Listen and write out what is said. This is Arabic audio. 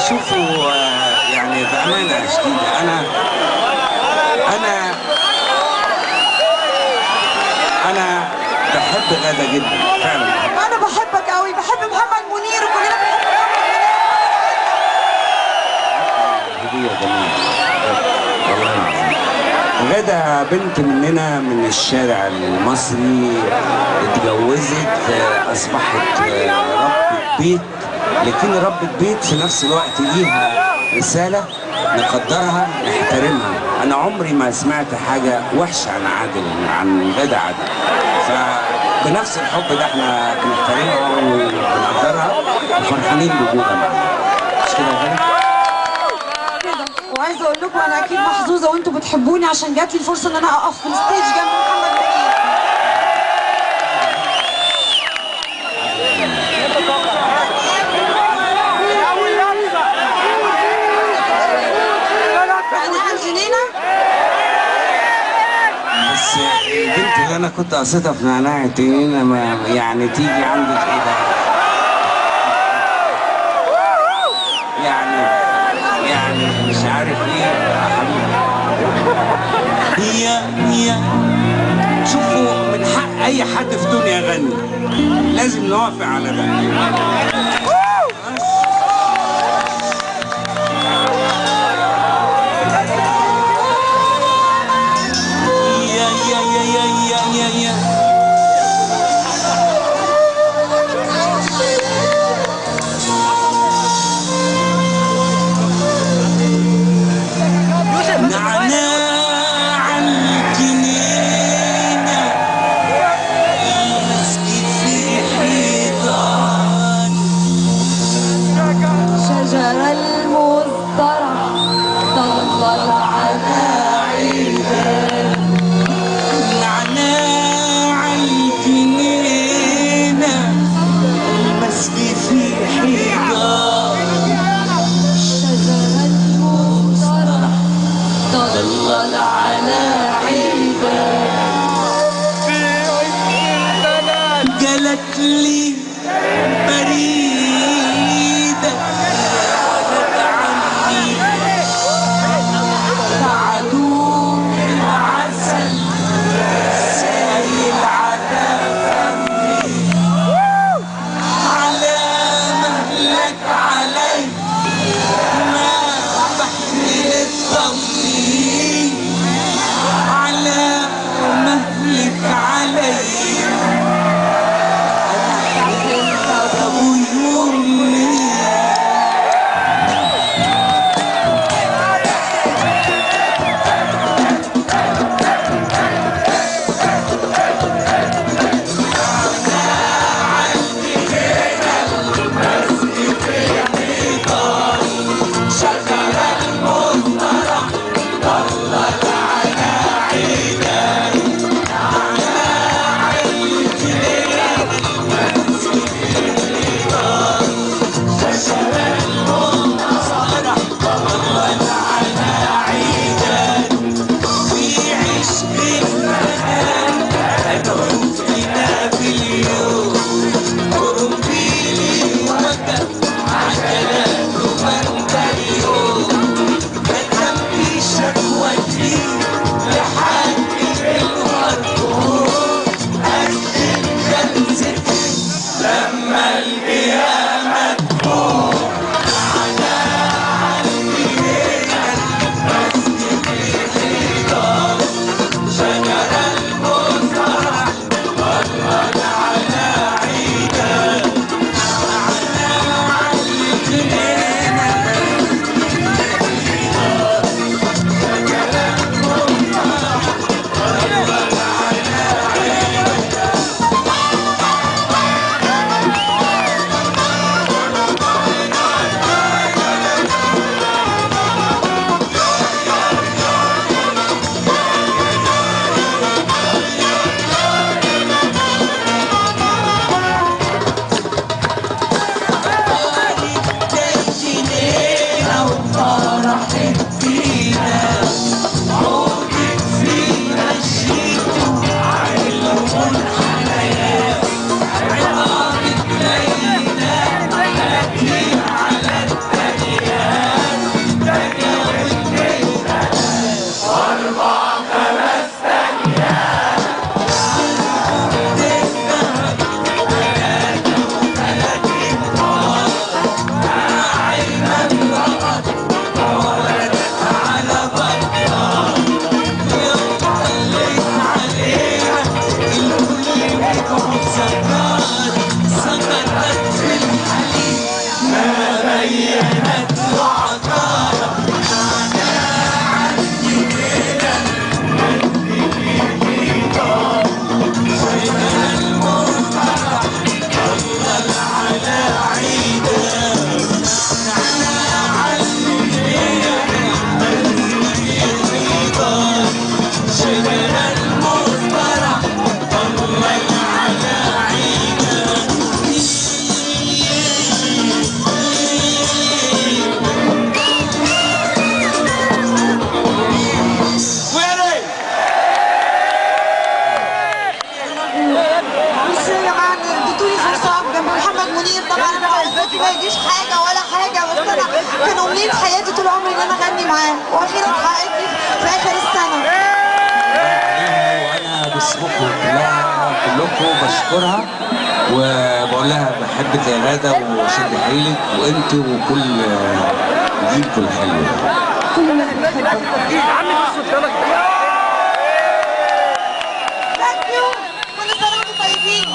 شوفوا يعني بأمانة شديدة أنا بحب غادة جدا فعلا. أنا بحبك قوي، بحب محمد منير وكلنا بنحب محمد منير. هدية جميلة والله العظيم. غادة بنت مننا من الشارع المصري، اتجوزت أصبحت ربة بيت، لكن ربة بيت في نفس الوقت ليها رسالة نقدرها نحترمها. أنا عمري ما سمعت حاجة وحشة عن غادة عادل، فبنفس الحب ده احنا بنحترمها وبنقدرها وفرحانين بوجودها معانا. مش كده يا غادة؟ وعايزه اقول لكم انا اكيد محظوظه وانتوا بتحبوني عشان جات لي الفرصه ان انا اقف في الستيج جنب محمد منير. نعناع الجنينه. بس البنت اللي انا كنت قصيتها في نعناع الجنينه ما يعني تيجي عندك ايه ده؟ يعني مش عارف ايه يا حبيبي. هي شوفوا من حق اي حد في الدنيا يغني، لازم نوافق على ده. جالت لي بريدة ما يجيش حاجه ولا حاجه، بس انا كان امنيه حياتي طول عمري ان انا اغني معاه، واخيرا اتحققت في اخر السنه. وانا باسمكم كلكم بشكرها وبقول لها بحبك يا غاده وشد حيلك، وانت وكل جيلكم الحلو. كلنا بنحبك. ثانك يو، كل سنه وانتم طيبين.